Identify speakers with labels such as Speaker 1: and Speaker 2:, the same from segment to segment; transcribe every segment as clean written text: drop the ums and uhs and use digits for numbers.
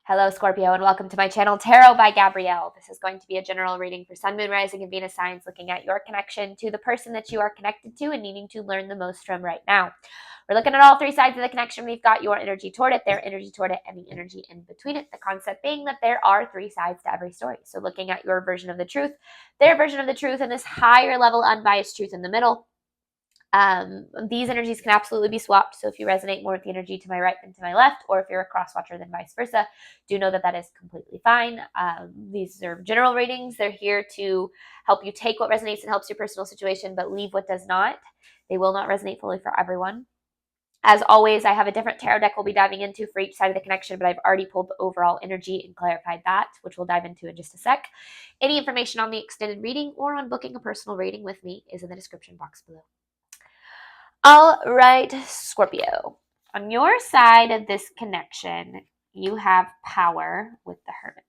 Speaker 1: Hello, Scorpio, and welcome to my channel, Tarot by Gabrielle. This is going to be a general reading for Sun, Moon, Rising, and Venus signs, looking at your connection to the person that you are connected to and needing to learn the most from right now. We're looking at all three sides of the connection. We've got your energy toward it, their energy toward it, and the energy in between it. The concept being that there are three sides to every story. So looking at your version of the truth, their version of the truth, and this higher level unbiased truth in the middle. These energies can absolutely be swapped. So if you resonate more with the energy to my right than to my left, or if you're a cross watcher, then vice versa, do know that that is completely fine. These are general readings. They're here to help you take what resonates and helps your personal situation, but leave what does not. They will not resonate fully for everyone. As always, I have a different tarot deck we'll be diving into for each side of the connection, but I've already pulled the overall energy and clarified that, which we'll dive into in just a sec. Any information on the extended reading or on booking a personal reading with me is in the description box below. All right, Scorpio. On your side of this connection, you have power with the Hermit.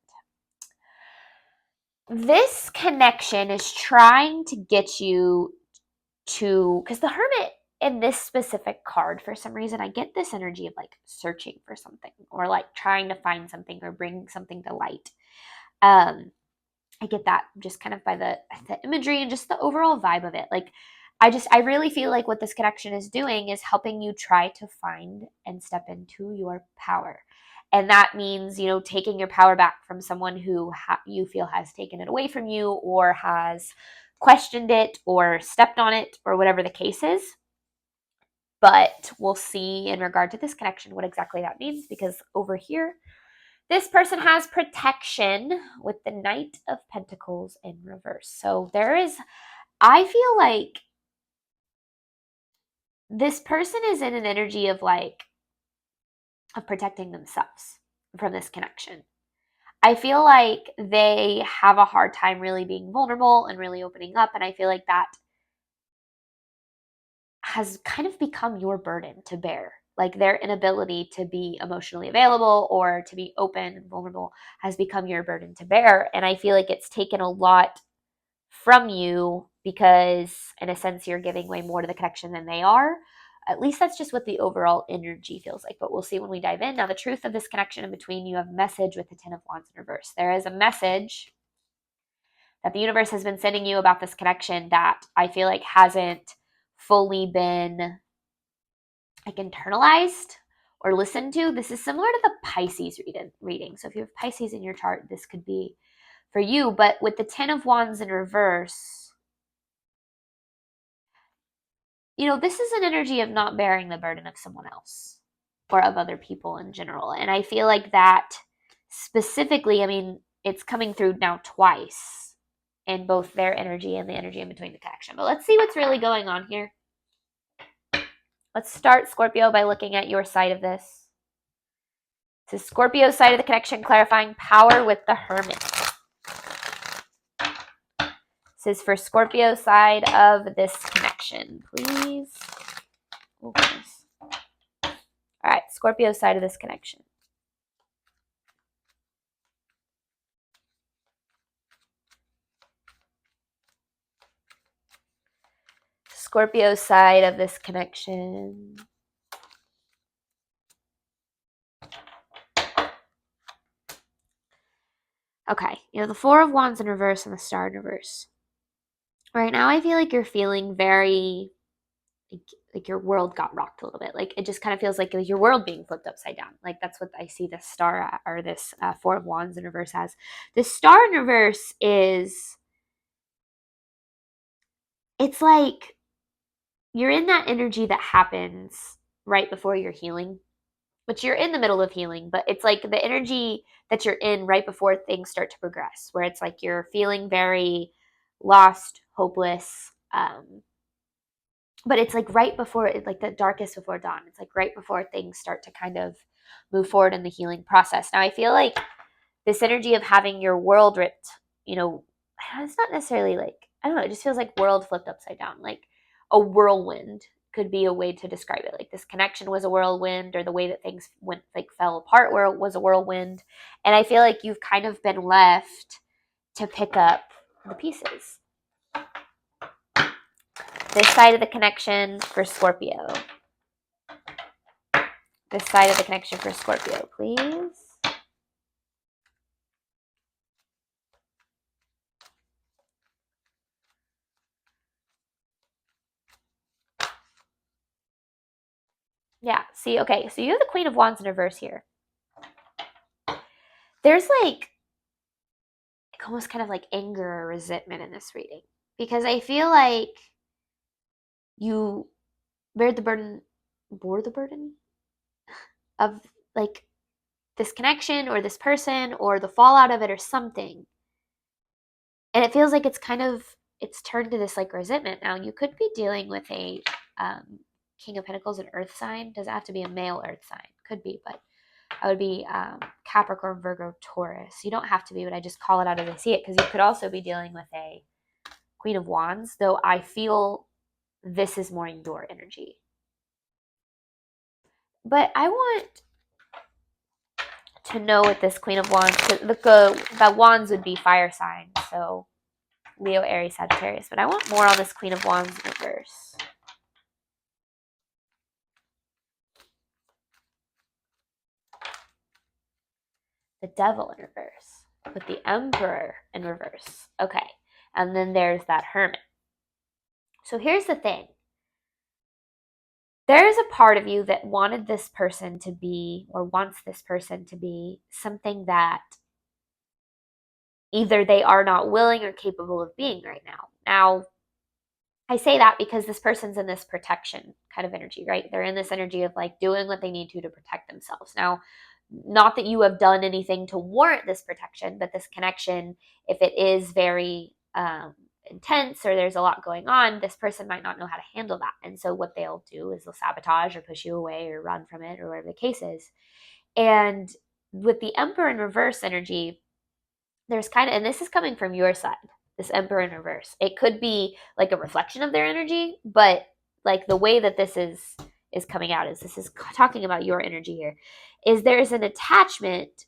Speaker 1: This connection is trying to get you to, because the Hermit in this specific card, for some reason, I get this energy of like searching for something or like trying to find something or bring something to light. I get that just kind of by the imagery and just the overall vibe of it. Like, I really feel like what this connection is doing is helping you try to find and step into your power. And that means, taking your power back from someone who you feel has taken it away from you or has questioned it or stepped on it or whatever the case is. But we'll see in regard to this connection what exactly that means, because over here, this person has protection with the Knight of Pentacles in reverse. So I feel like this person is in an energy of protecting themselves from this connection. I feel like they have a hard time really being vulnerable and really opening up. And I feel like that has kind of become your burden to bear. Like their inability to be emotionally available or to be open and vulnerable has become your burden to bear. And I feel like it's taken a lot from you because in a sense you're giving way more to the connection than they are. At least that's just what the overall energy feels like, but we'll see when we dive in. Now, the truth of this connection in between, you have message with the Ten of Wands in reverse. There is a message that the universe has been sending you about this connection that I feel like hasn't fully been like internalized or listened to. This is similar to the Pisces reading. So if you have Pisces in your chart, this could be for you. But with the Ten of Wands in reverse, this is an energy of not bearing the burden of someone else or of other people in general. And I feel like that specifically, it's coming through now twice in both their energy and the energy in between the connection. But let's see what's really going on here. Let's start, Scorpio, by looking at your side of this. This is Scorpio's side of the connection, clarifying power with the Hermit. This is for Scorpio's side of this connection, please. Oh, goodness. All right, Scorpio's side of this connection. Scorpio's side of this connection. Okay, the Four of Wands in reverse and the Star in reverse. Right now, I feel like you're feeling very, like your world got rocked a little bit. Like it just kind of feels like your world being flipped upside down. Like that's what I see this Star or this Four of Wands in reverse as. This Star in reverse is, it's like you're in that energy that happens right before you're healing, which you're in the middle of healing, but it's like the energy that you're in right before things start to progress, where it's like you're feeling very lost, hopeless, but it's like right before, like the darkest before dawn. It's like right before things start to kind of move forward in the healing process. Now, I feel like this energy of having your world ripped, it's not necessarily like, I don't know, it just feels like world flipped upside down, like a whirlwind could be a way to describe it. Like this connection was a whirlwind, or the way that things fell apart where it was a whirlwind. And I feel like you've kind of been left to pick up the pieces. This side of the connection for Scorpio. This side of the connection for Scorpio, please. Yeah, see, okay, so you have the Queen of Wands in reverse here. There's like almost kind of like anger or resentment in this reading, because I feel like you bear the burden, bore the burden of like this connection or this person or the fallout of it or something. And it feels like it's turned to this like resentment. Now you could be dealing with a King of Pentacles, an earth sign. Doesn't have to be a male earth sign. Could be, but I would be Capricorn, Virgo, Taurus. You don't have to be, but I just call it out as I see it, because you could also be dealing with a Queen of Wands, though I feel this is more in your energy. But I want to know what this Queen of Wands, that Wands would be fire signs, so Leo, Aries, Sagittarius. But I want more on this Queen of Wands in reverse. The Devil in reverse, with the Emperor in reverse. Okay, and then there's that Hermit. So here's the thing. There is a part of you that wanted this person to be, or wants this person to be, something that either they are not willing or capable of being right now. Now, I say that because this person's in this protection kind of energy, right? They're in this energy of like doing what they need to protect themselves. Now, not that you have done anything to warrant this protection, but this connection, if it is very intense or there's a lot going on, this person might not know how to handle that. And so what they'll do is they'll sabotage or push you away or run from it or whatever the case is. And with the Emperor in reverse energy, there's kind of, and this is coming from your side, this Emperor in reverse. It could be like a reflection of their energy, but like the way that this is coming out is this is talking about your energy here, is there's an attachment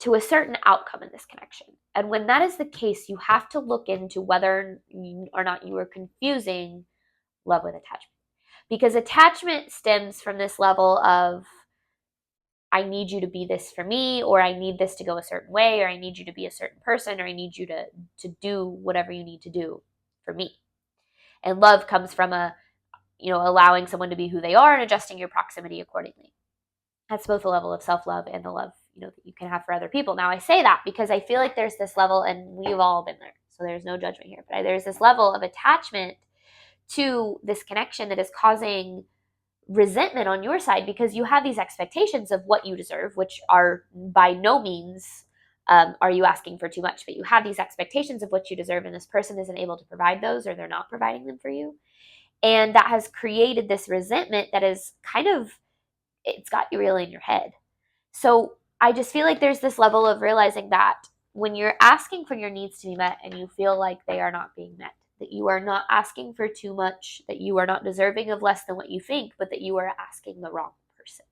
Speaker 1: to a certain outcome in this connection. And when that is the case, you have to look into whether or not you are confusing love with attachment. Because attachment stems from this level of, I need you to be this for me, or I need this to go a certain way, or I need you to be a certain person, or I need you to do whatever you need to do for me. And love comes from allowing someone to be who they are and adjusting your proximity accordingly. That's both a level of self-love and the love, that you can have for other people. Now, I say that because I feel like there's this level, and we've all been there, so there's no judgment here, but there's this level of attachment to this connection that is causing resentment on your side, because you have these expectations of what you deserve, which are by no means are you asking for too much, but you have these expectations of what you deserve, and this person isn't able to provide those, or they're not providing them for you. And that has created this resentment that is it's got you really in your head. So I just feel like there's this level of realizing that when you're asking for your needs to be met and you feel like they are not being met, that you are not asking for too much, that you are not deserving of less than what you think, but that you are asking the wrong person.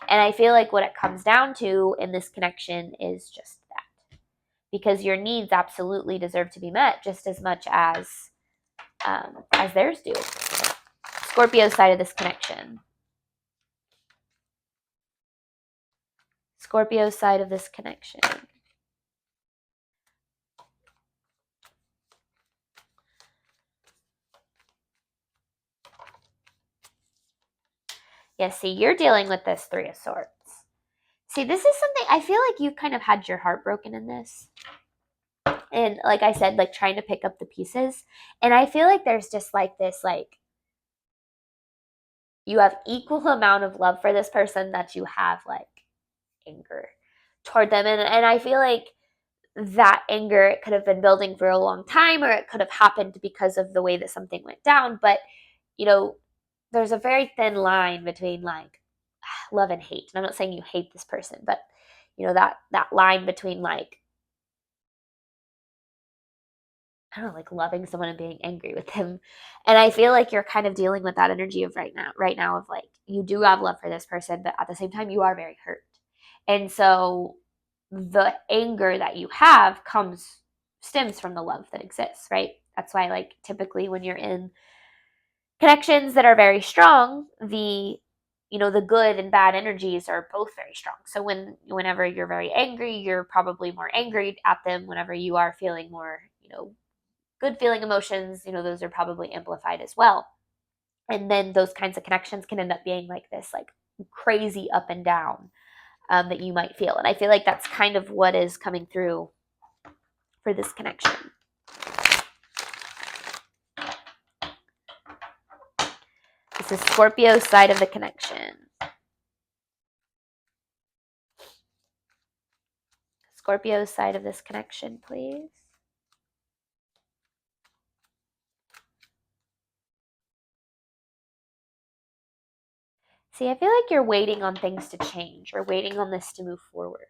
Speaker 1: And I feel like what it comes down to in this connection is just that. Because your needs absolutely deserve to be met just as much as theirs do. Scorpio's side of this connection. Scorpio's side of this connection. Yeah, see, you're dealing with this Three of Swords. See, this is something, I feel like you kind of had your heart broken in this. And like I said, like trying to pick up the pieces. And I feel like there's just like this, like, you have equal amount of love for this person that you have like anger toward them. And I feel like that anger, it could have been building for a long time, or it could have happened because of the way that something went down. But, there's a very thin line between like love and hate. And I'm not saying you hate this person, but that line between like, I don't know, like loving someone and being angry with them. And I feel like you're kind of dealing with that energy of right now of like, you do have love for this person, but at the same time you are very hurt. And so the anger that you have stems from the love that exists, right? That's why like typically when you're in connections that are very strong, the good and bad energies are both very strong. So whenever you're very angry, you're probably more angry at them. Whenever you are feeling more, good feeling emotions, those are probably amplified as well. And then those kinds of connections can end up being like this, like crazy up and down that you might feel. And I feel like that's kind of what is coming through for this connection. This is Scorpio's side of the connection. Scorpio's side of this connection, please. See, I feel like you're waiting on things to change or waiting on this to move forward.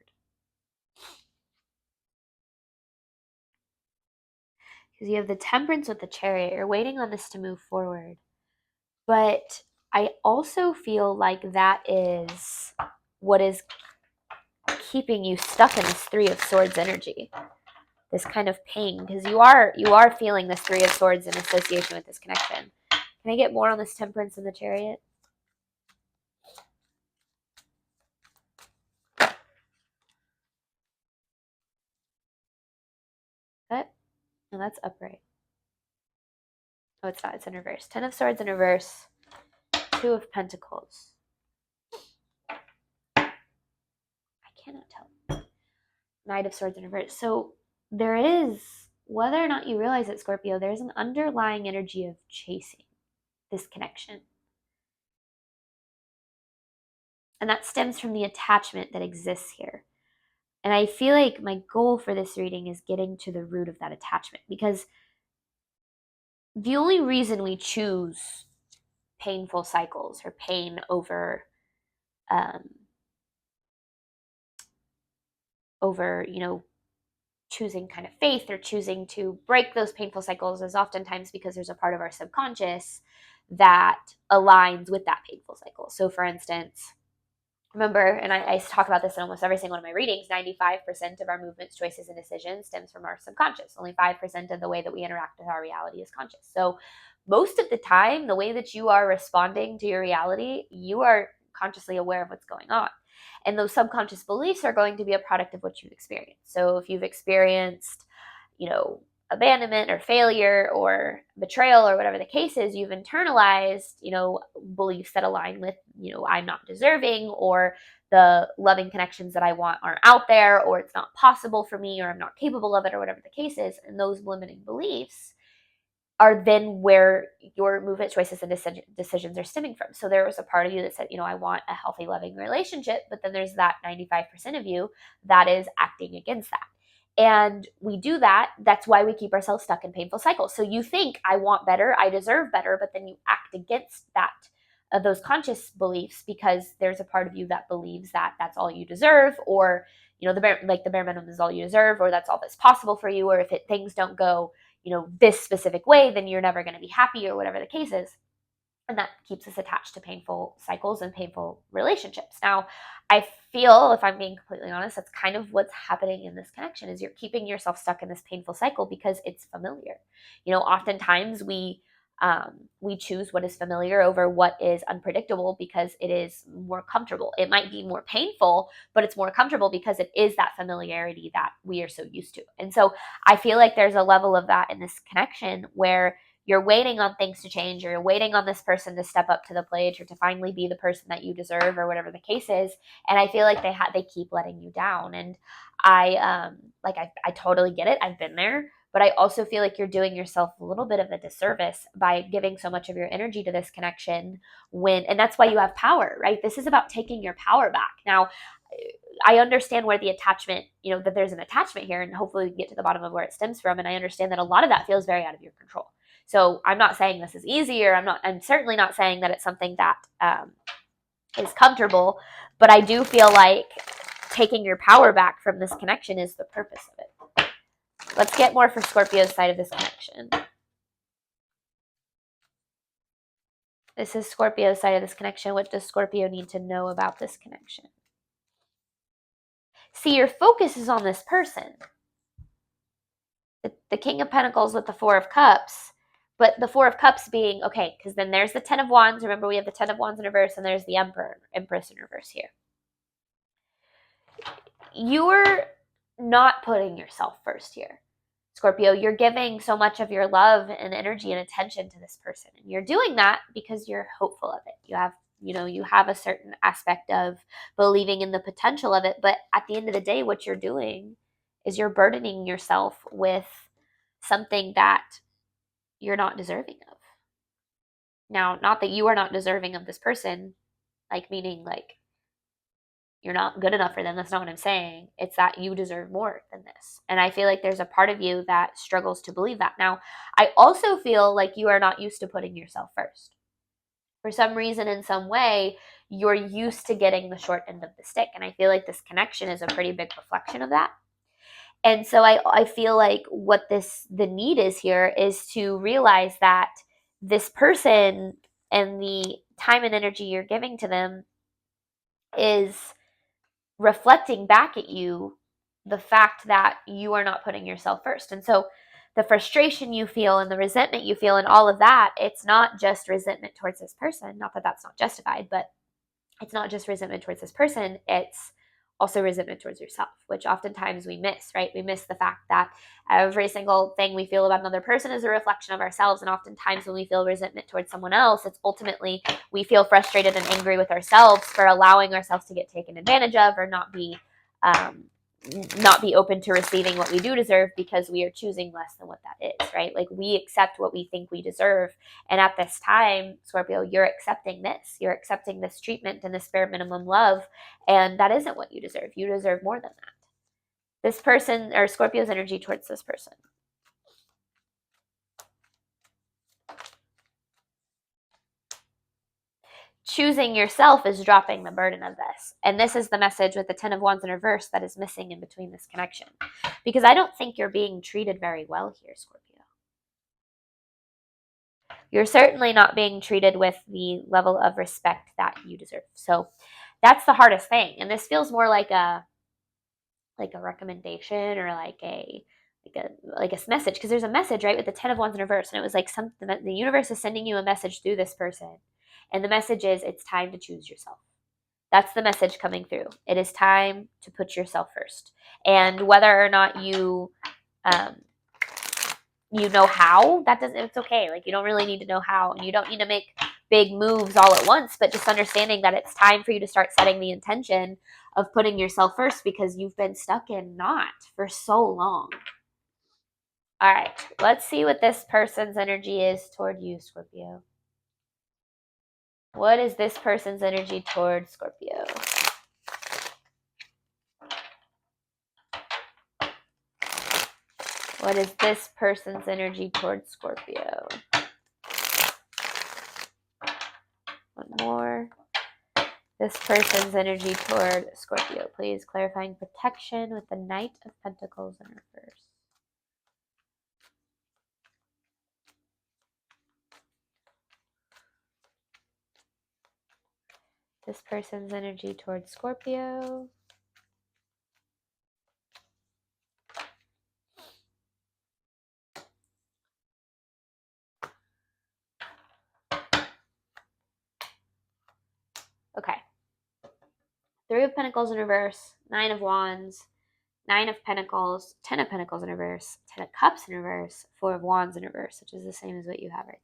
Speaker 1: Because you have the Temperance with the Chariot. You're waiting on this to move forward. But I also feel like that is what is keeping you stuck in this Three of Swords energy. This kind of pain, because you are feeling this Three of Swords in association with this connection. Can I get more on this Temperance and the Chariot? What? No, that's upright. Oh, it's not. It's in reverse. 10 of Swords in reverse. 2 of Pentacles. I cannot tell. Knight of Swords in reverse. So there is, whether or not you realize it, Scorpio, there's an underlying energy of chasing this connection. And that stems from the attachment that exists here. And I feel like my goal for this reading is getting to the root of that attachment, because the only reason we choose painful cycles or pain over, choosing kind of faith or choosing to break those painful cycles is oftentimes because there's a part of our subconscious that aligns with that painful cycle. So for instance, remember, and I talk about this in almost every single one of my readings, 95% of our movements, choices, and decisions stems from our subconscious. Only 5% of the way that we interact with our reality is conscious. So most of the time, the way that you are responding to your reality, you are consciously aware of what's going on. And those subconscious beliefs are going to be a product of what you've experienced. So if you've experienced, abandonment or failure or betrayal or whatever the case is, you've internalized, beliefs that align with, I'm not deserving, or the loving connections that I want aren't out there, or it's not possible for me, or I'm not capable of it, or whatever the case is. And those limiting beliefs are then where your movement, choices, and decisions are stemming from. So there was a part of you that said, I want a healthy, loving relationship, but then there's that 95% of you that is acting against that. And we do that. That's why we keep ourselves stuck in painful cycles. So you think, I want better, I deserve better, but then you act against that, those conscious beliefs, because there's a part of you that believes that that's all you deserve, or the bare minimum is all you deserve, or that's all that's possible for you, or if things don't go this specific way, then you're never going to be happy, or whatever the case is. And that keeps us attached to painful cycles and painful relationships. Now, I feel, if I'm being completely honest, that's kind of what's happening in this connection, is you're keeping yourself stuck in this painful cycle because it's familiar. Oftentimes we choose what is familiar over what is unpredictable because it is more comfortable. It might be more painful, but it's more comfortable because it is that familiarity that we are so used to. And so I feel like there's a level of that in this connection where you're waiting on things to change, or you're waiting on this person to step up to the plate, or to finally be the person that you deserve, or whatever the case is. And I feel like they keep letting you down. And I totally get it. I've been there. But I also feel like you're doing yourself a little bit of a disservice by giving so much of your energy to this connection and that's why you have power, right? This is about taking your power back. Now, I understand where the attachment, that there's an attachment here, and hopefully we can get to the bottom of where it stems from. And I understand that a lot of that feels very out of your control. So I'm not saying this is easy, or I'm certainly not saying that it's something that is comfortable, but I do feel like taking your power back from this connection is the purpose of it. Let's get more for Scorpio's side of this connection. This is Scorpio's side of this connection. What does Scorpio need to know about this connection? See, your focus is on this person. The King of Pentacles with the Four of Cups, but the Four of Cups being, okay, because then there's the Ten of Wands. Remember, we have the Ten of Wands in reverse, and there's the Empress in reverse here. You're not putting yourself first here. Scorpio, you're giving so much of your love and energy and attention to this person. And you're doing that because you're hopeful of it. You have a certain aspect of believing in the potential of it. But at the end of the day, what you're doing is you're burdening yourself with something that you're not deserving of. Now, not that you are not deserving of this person, like meaning like you're not good enough for them. That's not what I'm saying. It's that you deserve more than this. And I feel like there's a part of you that struggles to believe that. Now, I also feel like you are not used to putting yourself first. For some reason, in some way, you're used to getting the short end of the stick. And I feel like this connection is a pretty big reflection of that. And so I feel like what the need is here is to realize that this person and the time and energy you're giving to them is reflecting back at you the fact that you are not putting yourself first. And so the frustration you feel and the resentment you feel and all of that, it's not just resentment towards this person. Not that that's not justified, but it's not just resentment towards this person. It's also resentment towards yourself, which oftentimes we miss, right? We miss the fact that every single thing we feel about another person is a reflection of ourselves. And oftentimes when we feel resentment towards someone else, it's ultimately we feel frustrated and angry with ourselves for allowing ourselves to get taken advantage of or um, not be open to receiving what we do deserve because we are choosing less than what that is, right? Like we accept what we think we deserve. And at this time, Scorpio, you're accepting this. You're accepting this treatment and this bare minimum love. And that isn't what you deserve. You deserve more than that. This person, or Scorpio's energy towards this person. Choosing yourself is dropping the burden of this. And this is the message with the 10 of Wands in reverse that is missing in between this connection. Because I don't think you're being treated very well here, Scorpio. You're certainly not being treated with the level of respect that you deserve. So that's the hardest thing. And this feels more like a recommendation or like a message, because there's a message, right, with the 10 of Wands in reverse, and it was like something that the universe is sending you a message through this person, and the message is it's time to choose yourself. That's the message coming through. It is time to put yourself first, and whether or not you know how, it's okay. Like, you don't really need to know how, and you don't need to make big moves all at once, but just understanding that it's time for you to start setting the intention of putting yourself first, because you've been stuck in not for so long. All right, let's see what this person's energy is toward you, Scorpio. What is this person's energy toward Scorpio? What is this person's energy toward Scorpio? One more. This person's energy toward Scorpio, please. Clarifying protection with the Knight of Pentacles in reverse. This person's energy toward Scorpio. Okay. Three of Pentacles in reverse, Nine of Wands, Nine of Pentacles, Ten of Pentacles in reverse, Ten of Cups in reverse, Four of Wands in reverse, which is the same as what you have right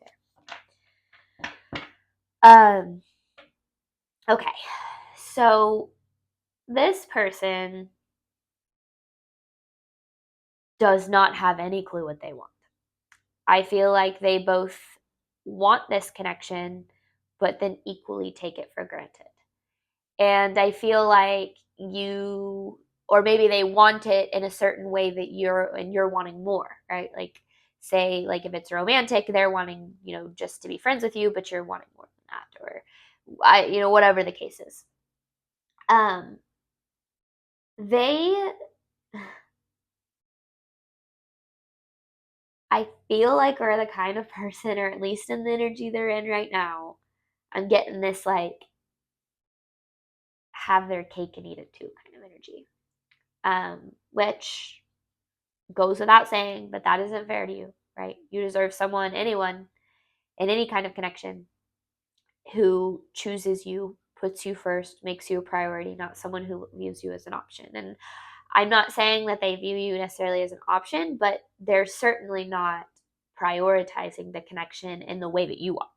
Speaker 1: there. Okay. So this person does not have any clue what they want. I feel like they both want this connection, but then equally take it for granted. And I feel like or maybe they want it in a certain way that you're wanting more, right? Like, say, like if it's romantic, they're wanting, just to be friends with you, but you're wanting more than that, or whatever the case is. They, I feel like, are the kind of person, or at least in the energy they're in right now, I'm getting this like have their cake and eat it too kind of energy. Which goes without saying, but that isn't fair to you, right? You deserve anyone, in any kind of connection who chooses you, puts you first, makes you a priority, not someone who views you as an option. And I'm not saying that they view you necessarily as an option, but they're certainly not prioritizing the connection in the way that you are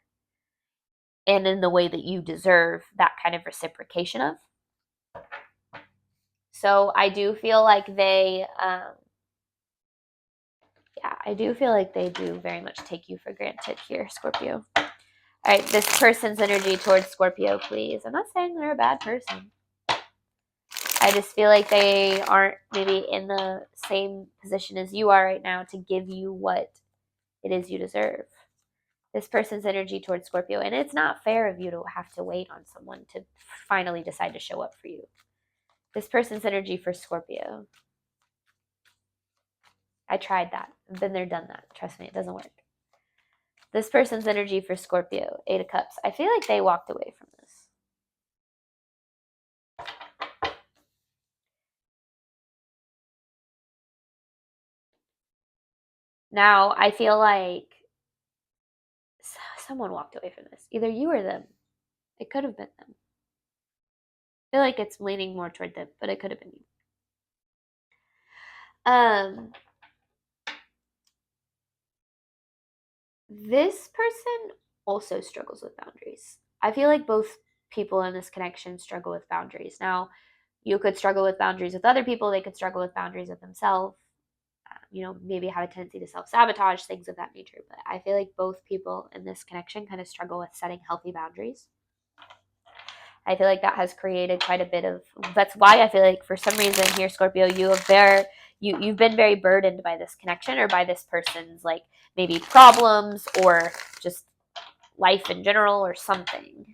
Speaker 1: and in the way that you deserve that kind of reciprocation of. So I do feel like they, I do feel like they do very much take you for granted here, Scorpio. All right, this person's energy towards Scorpio, please. I'm not saying they're a bad person. I just feel like they aren't maybe in the same position as you are right now to give you what it is you deserve. This person's energy towards Scorpio, and it's not fair of you to have to wait on someone to finally decide to show up for you. This person's energy for Scorpio. I tried that. I've been there, done that. Trust me, it doesn't work. This person's energy for Scorpio, 8 of Cups. I feel like they walked away from this. Now, I feel like someone walked away from this. Either you or them. It could have been them. I feel like it's leaning more toward them, but it could have been you. This person also struggles with boundaries. I feel like both people in this connection struggle with boundaries. Now, you could struggle with boundaries with other people. They could struggle with boundaries with themselves. Maybe have a tendency to self-sabotage, things of that nature. But I feel like both people in this connection kind of struggle with setting healthy boundaries. I feel like that has created quite a bit of, that's why I feel like for some reason here, Scorpio, you've been very burdened by this connection or by this person's like maybe problems or just life in general or something.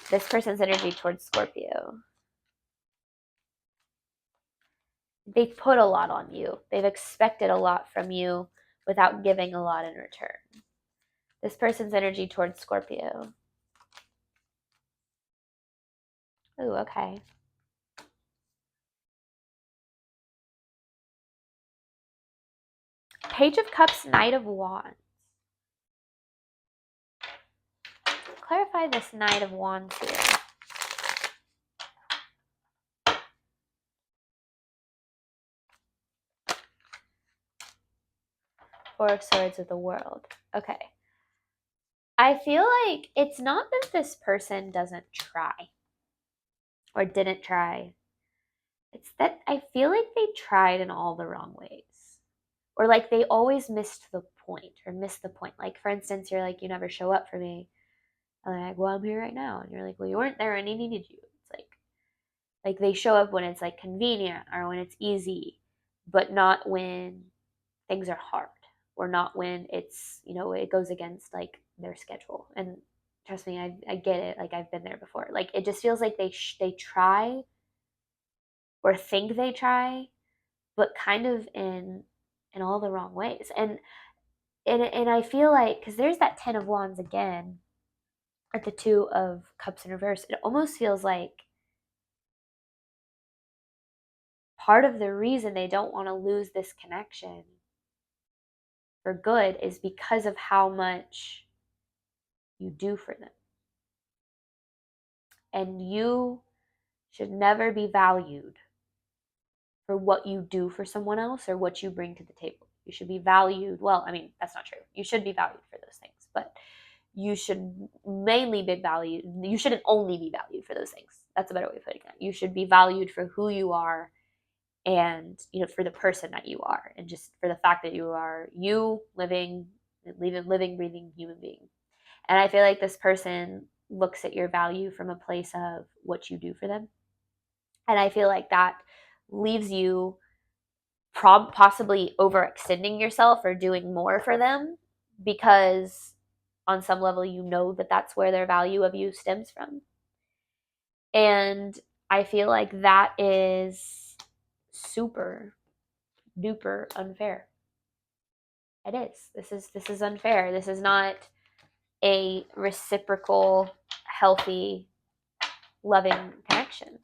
Speaker 1: This person's energy towards Scorpio. They've put a lot on you. They've expected a lot from you without giving a lot in return. This person's energy towards Scorpio. Ooh, okay. Page of Cups, Knight of Wands. Clarify this Knight of Wands here. Four of Swords of the World. Okay. I feel like it's not that this person doesn't try or didn't try. It's that I feel like they tried in all the wrong ways. Or like they always missed the point or missed the point. Like, for instance, you're like, you never show up for me. And they're like, well, I'm here right now. And you're like, well, you weren't there when I needed you. It's like they show up when it's like convenient or when it's easy, but not when things are hard or not when it's, it goes against like their schedule. And trust me, I get it. Like I've been there before. Like it just feels like they try or think they try, but kind of in all the wrong ways. And I feel like, because there's that 10 of Wands again at the 2 of Cups in reverse, it almost feels like part of the reason they don't want to lose this connection for good is because of how much you do for them. And you should never be valued for what you do for someone else or what you bring to the table. You should be valued. Well, I mean, that's not true. You should be valued for those things, but you should mainly be valued. You shouldn't only be valued for those things. That's a better way of putting it. You should be valued for who you are and, for the person that you are and just for the fact that you are you living, breathing human being. And I feel like this person looks at your value from a place of what you do for them. And I feel like that leaves you possibly overextending yourself or doing more for them because on some level that that's where their value of you stems from. And I feel like that is super duper unfair. It is. This is unfair. This is not a reciprocal, healthy, loving connection.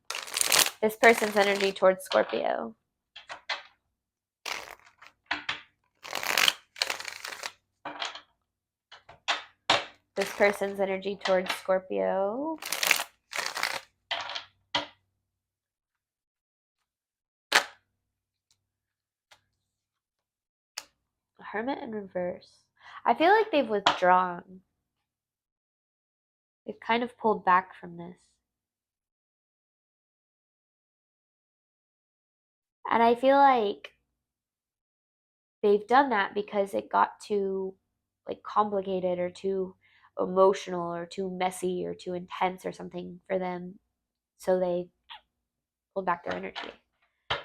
Speaker 1: This person's energy towards Scorpio. This person's energy towards Scorpio. Hermit in reverse. I feel like they've withdrawn. They've kind of pulled back from this. And I feel like they've done that because it got too like complicated or too emotional or too messy or too intense or something for them. So they pulled back their energy,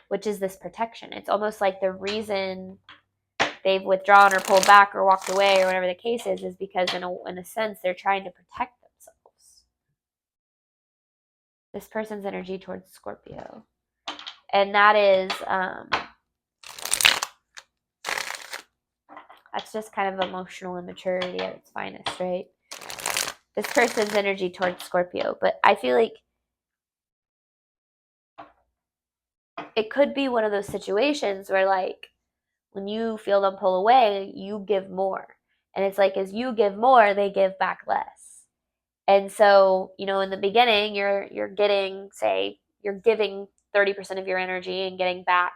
Speaker 1: which is this protection. It's almost like the reason they've withdrawn or pulled back or walked away or whatever the case is because in a sense they're trying to protect themselves. This person's energy towards Scorpio. And that is that's just kind of emotional immaturity at its finest, right? This person's energy towards Scorpio. But I feel like it could be one of those situations where, like, when you feel them pull away, you give more. And it's like as you give more, they give back less. And so, in the beginning, you're getting, say, you're giving 30% of your energy and getting back,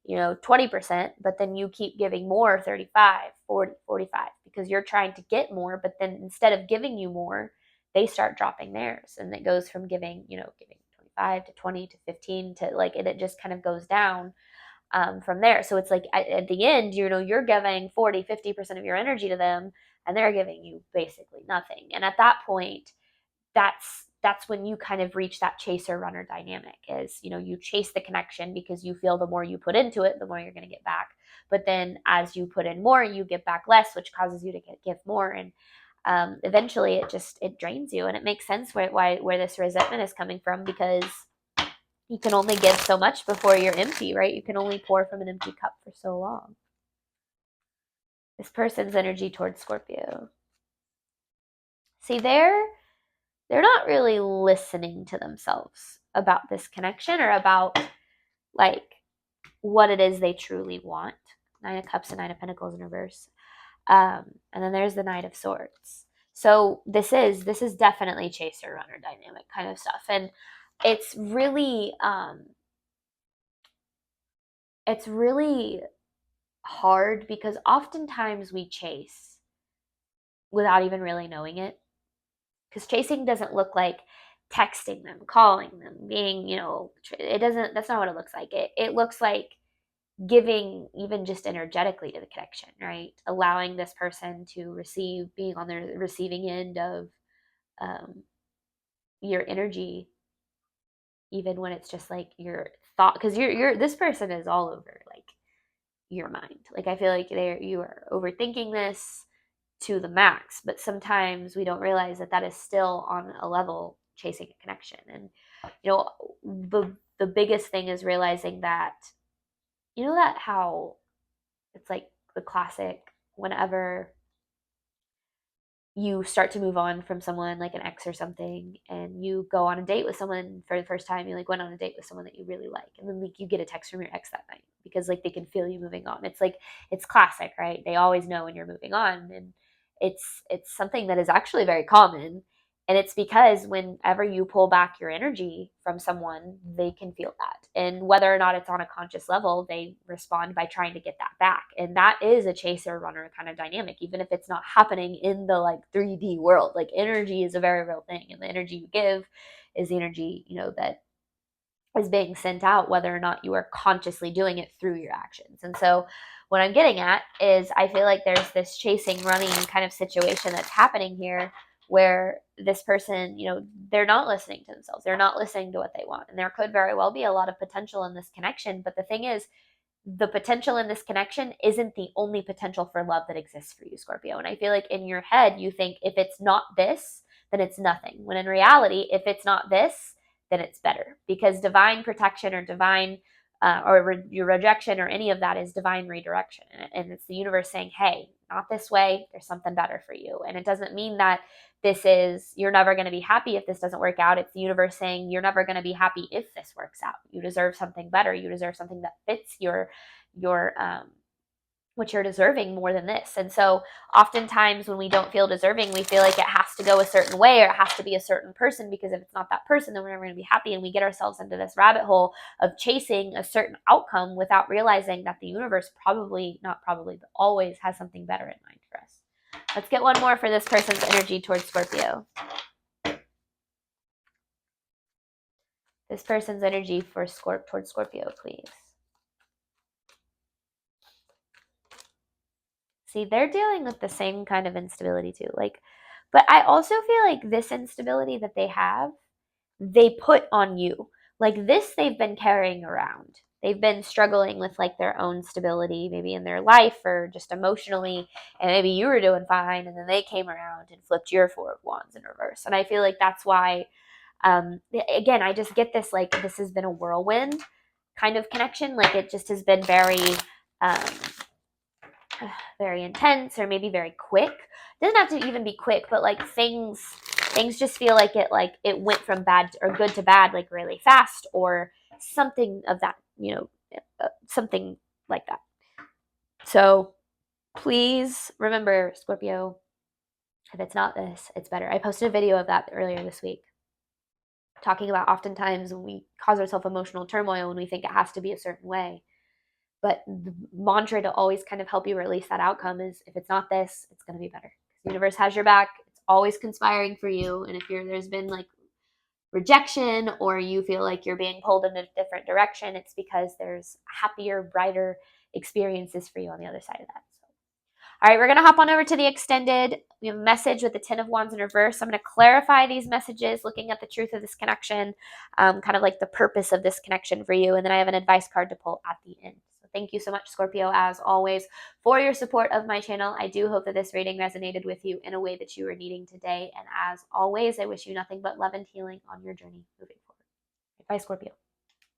Speaker 1: 20%, but then you keep giving more, 35, 40, 45, because you're trying to get more, but then instead of giving you more, they start dropping theirs. And it goes from giving 25 to 20 to 15 to like, and it just kind of goes down from there. So it's like at the end, you're giving 40, 50% of your energy to them and they're giving you basically nothing. And at that point, that's when you kind of reach that chaser runner dynamic is, you chase the connection because you feel the more you put into it, the more you're going to get back. But then as you put in more, you get back less, which causes you to give more. And eventually it drains you. And it makes sense where this resentment is coming from, because you can only give so much before you're empty, right? You can only pour from an empty cup for so long. This person's energy towards Scorpio. See, they're not really listening to themselves about this connection or about like what it is they truly want. Nine of Cups and Nine of Pentacles in reverse. And then there's the Knight of Swords. So this is definitely chaser runner dynamic kind of stuff. And it's really hard because oftentimes we chase without even really knowing it. Because chasing doesn't look like texting them, calling them, being, it doesn't, that's not what it looks like. It looks like giving even just energetically to the connection, right? Allowing this person to receive, being on the receiving end of your energy, even when it's just like your thought, because this person is all over like your mind. Like I feel like you are overthinking this to the max, but sometimes we don't realize that is still on a level chasing a connection. And the biggest thing is realizing that that how it's like the classic whenever you start to move on from someone like an ex or something, and you go on a date with someone for the first time, you like went on a date with someone that you really like, and then like you get a text from your ex that night because like they can feel you moving on. It's like, it's classic, right? They always know when you're moving on. And it's something that is actually very common. And it's because whenever you pull back your energy from someone, they can feel that. And whether or not it's on a conscious level, they respond by trying to get that back. And that is a chaser runner kind of dynamic, even if it's not happening in the like 3D world. Like energy is a very real thing. And the energy you give is the energy, that is being sent out, whether or not you are consciously doing it through your actions. And so what I'm getting at is I feel like there's this chasing, running kind of situation that's happening here where this person, they're not listening to themselves. They're not listening to what they want. And there could very well be a lot of potential in this connection. But the thing is, the potential in this connection isn't the only potential for love that exists for you, Scorpio. And I feel like in your head, you think if it's not this, then it's nothing. When in reality, if it's not this, then it's better, because divine protection or divine your rejection or any of that is divine redirection. And it's the universe saying, hey, not this way. There's something better for you. And it doesn't mean that you're never going to be happy if this doesn't work out. It's the universe saying you're never going to be happy if this works out. You deserve something better. You deserve something that fits your which you're deserving more than this. And so oftentimes when we don't feel deserving, we feel like it has to go a certain way or it has to be a certain person, because if it's not that person, then we're never going to be happy. And we get ourselves into this rabbit hole of chasing a certain outcome without realizing that the universe not probably, but always has something better in mind for us. Let's get one more for this person's energy towards Scorpio. This person's energy for towards Scorpio, please. See, they're dealing with the same kind of instability too. But I also feel like this instability that they have, they put on you. Like this, they've been carrying around. They've been struggling with like their own stability, maybe in their life or just emotionally. And maybe you were doing fine, and then they came around and flipped your Four of Wands in reverse. And I feel like that's why, again, I just get this, like, this has been a whirlwind kind of connection. Like it just has been um, very intense, or maybe very quick. It doesn't have to even be quick, but like things just feel like it went from bad or good to bad like really fast, or something of that, something like that. So please remember, Scorpio, if it's not this, it's better. I posted a video of that earlier this week, talking about oftentimes when we cause ourselves emotional turmoil and we think it has to be a certain way. But the mantra to always kind of help you release that outcome is, if it's not this, it's going to be better. The universe has your back. It's always conspiring for you. And if there's been like rejection, or you feel like you're being pulled in a different direction, it's because there's happier, brighter experiences for you on the other side of that. So, all right, we're going to hop on over to the extended. We have a message with the Ten of Wands in reverse. I'm going to clarify these messages, looking at the truth of this connection, kind of like the purpose of this connection for you. And then I have an advice card to pull at the end. So thank you so much, Scorpio, as always, for your support of my channel. I do hope that this reading resonated with you in a way that you were needing today. And as always, I wish you nothing but love and healing on your journey moving forward. Bye, Scorpio.